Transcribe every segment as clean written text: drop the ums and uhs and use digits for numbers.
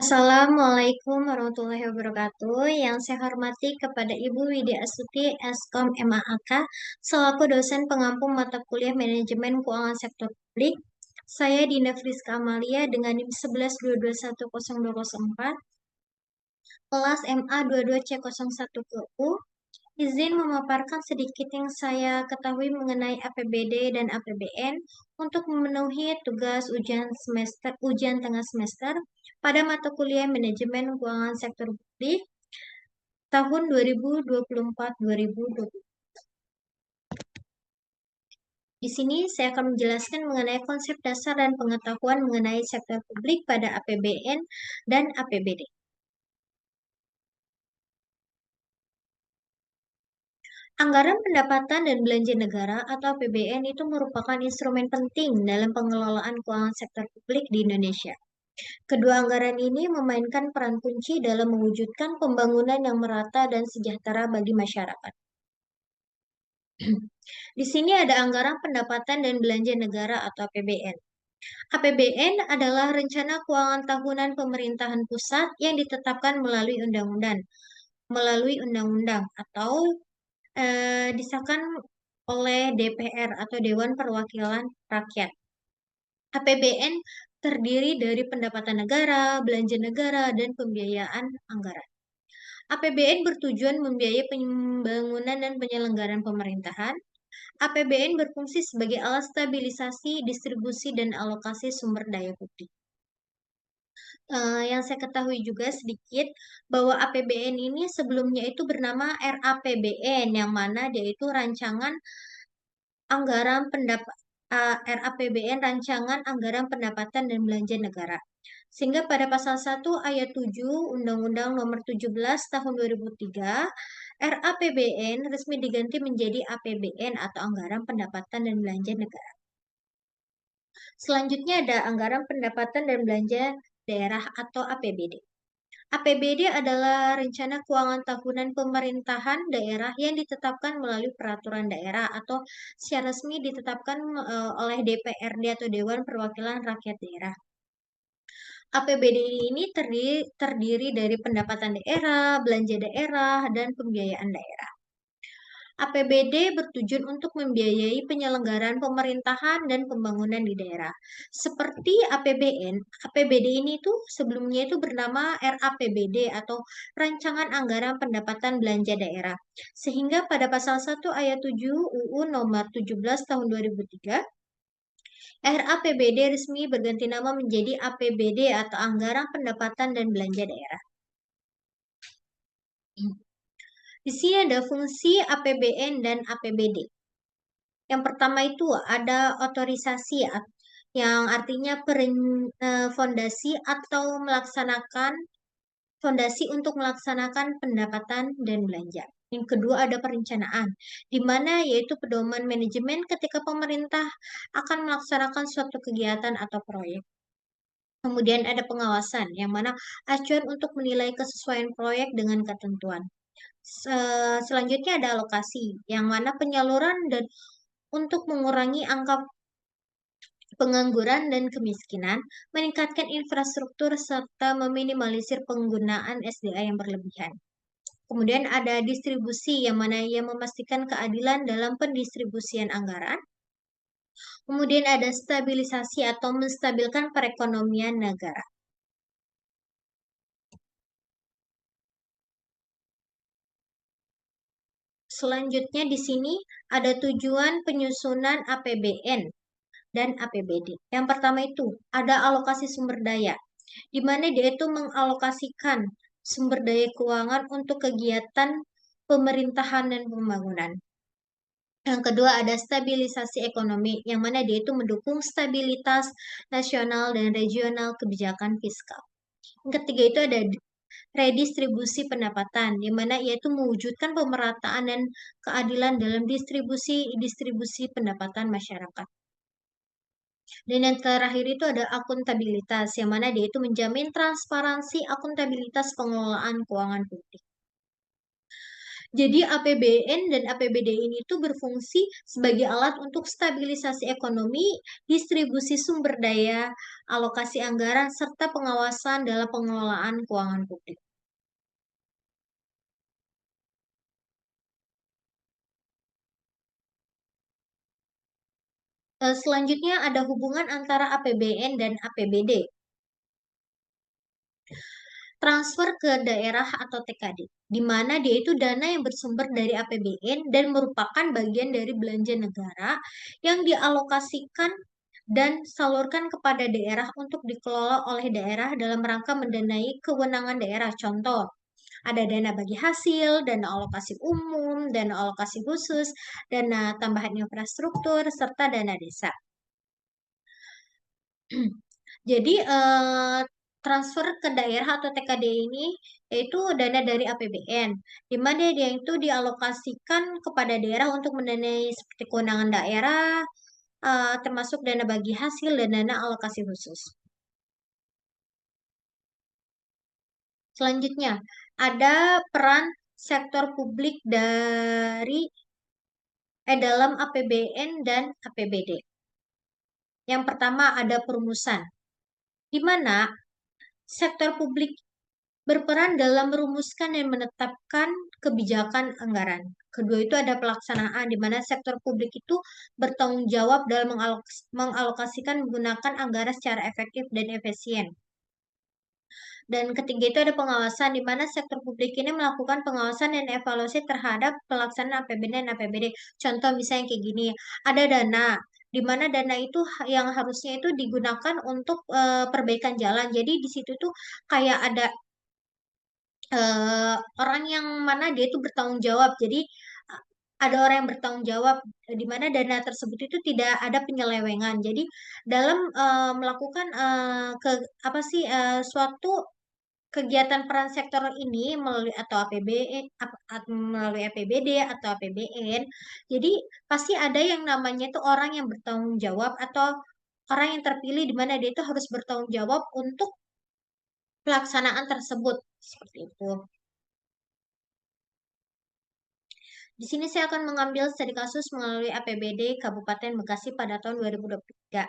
Assalamualaikum warahmatullahi wabarakatuh. Yang saya hormati kepada Ibu Widya Astuti, Eskom MAAK, selaku dosen pengampu mata kuliah Manajemen Keuangan Sektor Publik. Saya Dinda Friska Amalia dengan NIM 11221024, kelas MA 22C01KU. Izin memaparkan sedikit yang saya ketahui mengenai APBD dan APBN untuk memenuhi tugas ujian tengah semester pada mata kuliah Manajemen Keuangan Sektor Publik tahun 2024-2025. Di sini saya akan menjelaskan mengenai konsep dasar dan pengetahuan mengenai sektor publik pada APBN dan APBD. Anggaran pendapatan dan belanja negara atau APBN itu merupakan instrumen penting dalam pengelolaan keuangan sektor publik di Indonesia. Kedua anggaran ini memainkan peran kunci dalam mewujudkan pembangunan yang merata dan sejahtera bagi masyarakat. Di sini ada anggaran pendapatan dan belanja negara atau APBN. APBN adalah rencana keuangan tahunan pemerintahan pusat yang ditetapkan melalui undang-undang atau disahkan oleh DPR atau Dewan Perwakilan Rakyat. APBN terdiri dari pendapatan negara, belanja negara, dan pembiayaan anggaran. APBN bertujuan membiayai pembangunan dan penyelenggaraan pemerintahan. APBN berfungsi sebagai alat stabilisasi, distribusi, dan alokasi sumber daya publik. Yang saya ketahui juga sedikit bahwa APBN ini sebelumnya itu bernama RAPBN, yang mana dia itu rancangan anggaran RAPBN Rancangan Anggaran Pendapatan dan Belanja Negara. Sehingga pada pasal 1 ayat 7 Undang-Undang Nomor 17 Tahun 2003, RAPBN resmi diganti menjadi APBN atau Anggaran Pendapatan dan Belanja Negara. Selanjutnya ada Anggaran Pendapatan dan Belanja Daerah atau APBD. APBD adalah rencana keuangan tahunan pemerintahan daerah yang ditetapkan melalui peraturan daerah atau secara resmi ditetapkan oleh DPRD atau Dewan Perwakilan Rakyat Daerah. APBD ini terdiri dari pendapatan daerah, belanja daerah, dan pembiayaan daerah. APBD bertujuan untuk membiayai penyelenggaraan pemerintahan dan pembangunan di daerah. Seperti APBN, APBD ini tuh sebelumnya itu bernama RAPBD atau Rancangan Anggaran Pendapatan Belanja Daerah. Sehingga pada pasal 1 ayat 7 UU nomor 17 tahun 2003, RAPBD resmi berganti nama menjadi APBD atau Anggaran Pendapatan dan Belanja Daerah. Di sini ada fungsi APBN dan APBD. Yang pertama itu ada otorisasi yang artinya fondasi atau melaksanakan fondasi untuk melaksanakan pendapatan dan belanja. Yang kedua ada perencanaan, di mana yaitu pedoman manajemen ketika pemerintah akan melaksanakan suatu kegiatan atau proyek. Kemudian ada pengawasan, yang mana acuan untuk menilai kesesuaian proyek dengan ketentuan. Selanjutnya ada alokasi, yang mana penyaluran dan untuk mengurangi angka pengangguran dan kemiskinan, meningkatkan infrastruktur, serta meminimalisir penggunaan SDA yang berlebihan. Kemudian ada distribusi, yang mana ia memastikan keadilan dalam pendistribusian anggaran. Kemudian ada stabilisasi atau menstabilkan perekonomian negara. Selanjutnya di sini ada tujuan penyusunan APBN dan APBD. Yang pertama itu ada alokasi sumber daya, di mana dia itu mengalokasikan sumber daya keuangan untuk kegiatan pemerintahan dan pembangunan. Yang kedua ada stabilisasi ekonomi, yang mana dia itu mendukung stabilitas nasional dan regional kebijakan fiskal. Yang ketiga itu ada redistribusi pendapatan, di mana yaitu mewujudkan pemerataan dan keadilan dalam distribusi pendapatan masyarakat. Dan yang terakhir itu ada akuntabilitas, yang mana dia itu menjamin transparansi akuntabilitas pengelolaan keuangan publik. Jadi APBN dan APBD ini tuh berfungsi sebagai alat untuk stabilisasi ekonomi, distribusi sumber daya, alokasi anggaran, serta pengawasan dalam pengelolaan keuangan publik. Selanjutnya ada hubungan antara APBN dan APBD. Transfer ke daerah atau TKD, di mana dia itu dana yang bersumber dari APBN dan merupakan bagian dari belanja negara yang dialokasikan dan salurkan kepada daerah untuk dikelola oleh daerah dalam rangka mendanai kewenangan daerah. Contoh, ada dana bagi hasil, dana alokasi umum, dana alokasi khusus, dana tambahan infrastruktur, serta dana desa. Jadi transfer ke daerah atau TKD ini yaitu dana dari APBN, di mana dia itu dialokasikan kepada daerah untuk mendanai seperti kewenangan daerah, termasuk dana bagi hasil dan dana alokasi khusus. Selanjutnya, ada peran sektor publik dalam APBN dan APBD. Yang pertama ada perumusan, di mana sektor publik berperan dalam merumuskan dan menetapkan kebijakan anggaran. Kedua itu ada pelaksanaan, di mana sektor publik itu bertanggung jawab dalam mengalokasikan menggunakan anggaran secara efektif dan efisien. Dan ketiga itu ada pengawasan, di mana sektor publik ini melakukan pengawasan dan evaluasi terhadap pelaksanaan APBN dan APBD. Contoh misalnya kayak gini, ada dana, di mana dana itu yang harusnya itu digunakan untuk perbaikan jalan. Jadi di situ tuh kayak ada orang yang mana dia itu bertanggung jawab. Jadi uh, ada orang yang bertanggung jawab di mana dana tersebut itu tidak ada penyelewengan. Jadi dalam melakukan ke apa sih suatu kegiatan peran sektor ini melalui atau melalui APBD atau APBN. Jadi pasti ada yang namanya itu orang yang bertanggung jawab atau orang yang terpilih di mana dia itu harus bertanggung jawab untuk pelaksanaan tersebut seperti itu. Di sini saya akan mengambil studi kasus melalui APBD Kabupaten Bekasi pada tahun 2023.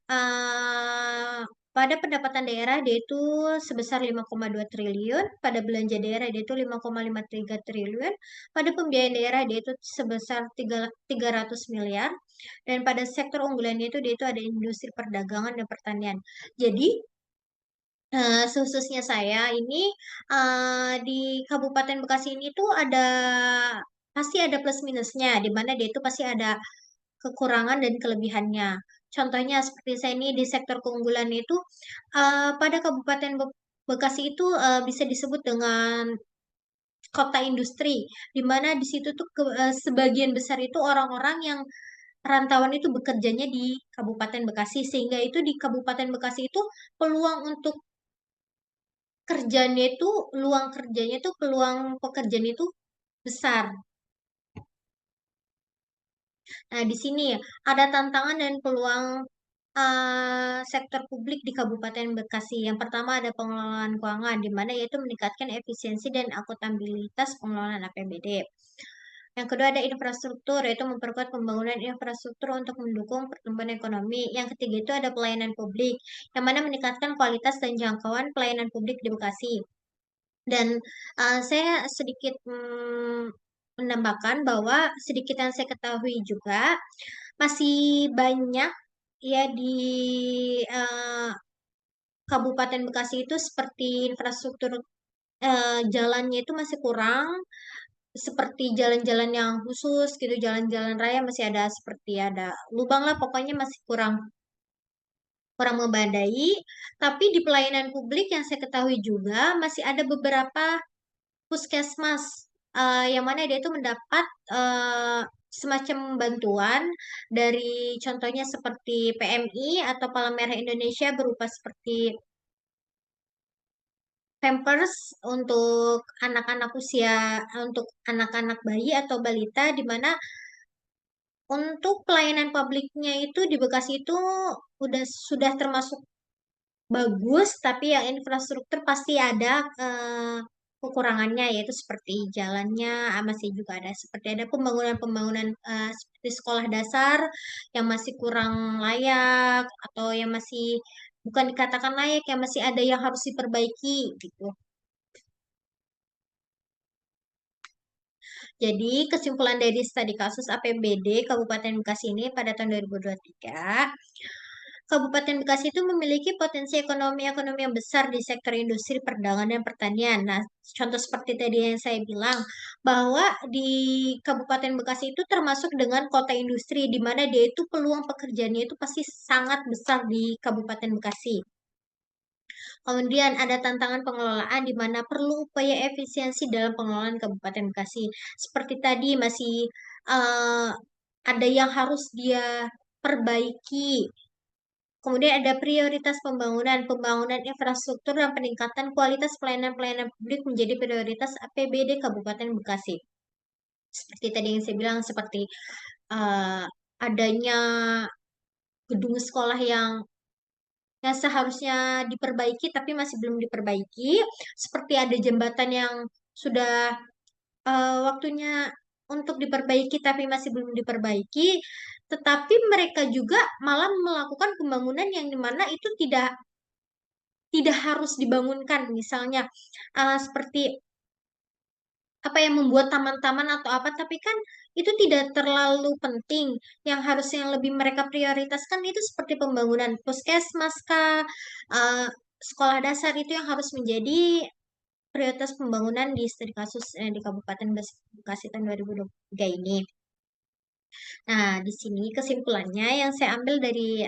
Eh, pada pendapatan daerah dia itu sebesar 5,2 triliun, pada belanja daerah dia itu 5,53 triliun, pada pembiayaan daerah dia itu sebesar 300 miliar, dan pada sektor unggulannya itu dia itu ada industri perdagangan dan pertanian. Jadi khususnya saya ini di Kabupaten Bekasi ini tuh pasti ada plus minusnya, di mana dia itu pasti ada kekurangan dan kelebihannya. Contohnya seperti saya ini di sektor keunggulan itu pada Kabupaten Bekasi itu bisa disebut dengan kota industri, di mana di situ tuh sebagian besar itu orang-orang yang rantauan itu bekerjanya di Kabupaten Bekasi, sehingga itu di Kabupaten Bekasi itu peluang untuk kerjanya itu peluang kerjanya itu peluang pekerjaan itu besar. Nah, di sini ya ada tantangan dan peluang sektor publik di Kabupaten Bekasi. Yang pertama ada pengelolaan keuangan, di mana yaitu meningkatkan efisiensi dan akuntabilitas pengelolaan APBD. Yang kedua ada infrastruktur, yaitu memperkuat pembangunan infrastruktur untuk mendukung pertumbuhan ekonomi. Yang ketiga itu ada pelayanan publik, yang mana meningkatkan kualitas dan jangkauan pelayanan publik di Bekasi. Dan saya sedikit menambahkan bahwa sedikit yang saya ketahui juga masih banyak ya di eh, Kabupaten Bekasi itu seperti infrastruktur jalannya itu masih kurang, seperti jalan-jalan yang khusus gitu, jalan-jalan raya masih ada seperti ada lubang lah, pokoknya masih kurang kurang memadai. Tapi di pelayanan publik yang saya ketahui juga masih ada beberapa puskesmas yang mana dia itu mendapat semacam bantuan dari contohnya seperti PMI atau Palang Merah Indonesia berupa seperti Pampers untuk anak-anak bayi atau balita, di mana untuk pelayanan publiknya itu di Bekasi itu sudah termasuk bagus, tapi yang infrastruktur pasti ada kekurangannya, yaitu seperti jalannya, masih juga ada seperti ada pembangunan-pembangunan seperti sekolah dasar yang masih kurang layak atau yang masih bukan dikatakan layak, yang masih ada yang harus diperbaiki gitu. Jadi kesimpulan dari studi kasus APBD Kabupaten Bekasi ini pada tahun 2023, Kabupaten Bekasi itu memiliki potensi ekonomi yang besar di sektor industri, perdagangan, dan pertanian. Nah, contoh seperti tadi yang saya bilang, bahwa di Kabupaten Bekasi itu termasuk dengan kota industri, di mana dia itu peluang pekerjaannya itu pasti sangat besar di Kabupaten Bekasi. Kemudian ada tantangan pengelolaan di mana perlu upaya efisiensi dalam pengelolaan Kabupaten Bekasi. Seperti tadi masih eh, ada yang harus dia perbaiki. Kemudian ada prioritas pembangunan infrastruktur dan peningkatan kualitas pelayanan-pelayanan publik menjadi prioritas APBD Kabupaten Bekasi. Seperti tadi yang saya bilang, seperti eh, adanya gedung sekolah yang seharusnya diperbaiki tapi masih belum diperbaiki, seperti ada jembatan yang sudah waktunya untuk diperbaiki tapi masih belum diperbaiki, tetapi mereka juga malah melakukan pembangunan yang dimana itu tidak tidak harus dibangunkan, misalnya seperti apa yang membuat taman-taman atau apa, tapi kan itu tidak terlalu penting. Yang harusnya yang lebih mereka prioritaskan itu seperti pembangunan puskesmas kah, eh, sekolah dasar, itu yang harus menjadi prioritas pembangunan di studi kasus di Kabupaten Bekasi tahun 2023 ini. Nah, di sini kesimpulannya yang saya ambil dari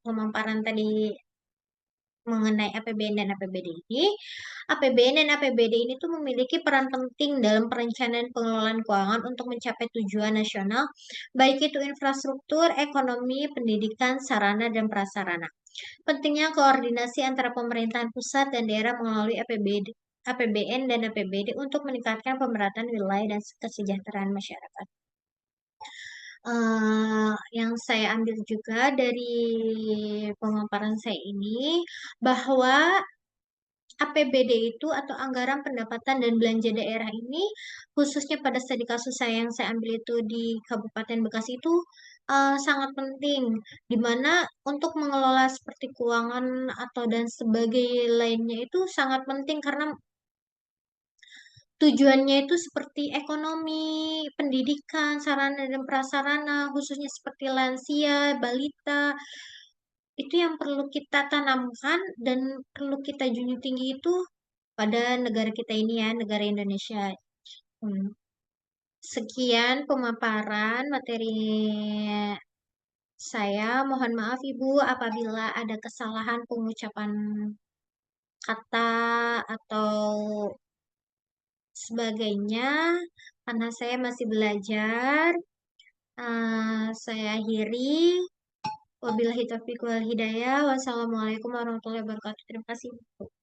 pemaparan tadi mengenai APBN dan APBD ini, APBN dan APBD ini tuh memiliki peran penting dalam perencanaan pengelolaan keuangan untuk mencapai tujuan nasional, baik itu infrastruktur, ekonomi, pendidikan, sarana, dan prasarana. Pentingnya koordinasi antara pemerintahan pusat dan daerah melalui APBD, APBN dan APBD untuk meningkatkan pemerataan wilayah dan kesejahteraan masyarakat. Yang saya ambil juga dari pemaparan saya ini, bahwa APBD itu atau anggaran pendapatan dan belanja daerah ini, khususnya pada studi kasus saya yang saya ambil itu di Kabupaten Bekasi itu sangat penting, di mana untuk mengelola seperti keuangan atau dan sebagai lainnya itu sangat penting karena tujuannya itu seperti ekonomi, pendidikan, sarana dan prasarana, khususnya seperti lansia, balita, itu yang perlu kita tanamkan dan perlu kita junjung tinggi itu pada negara kita ini ya, negara Indonesia. Hmm. Sekian pemaparan materi saya. Mohon maaf Ibu apabila ada kesalahan pengucapan kata atau sebagainya, karena saya masih belajar. Saya akhiri. Wabillahi taufiq wal hidayah. Wassalamualaikum warahmatullahi wabarakatuh. Terima kasih.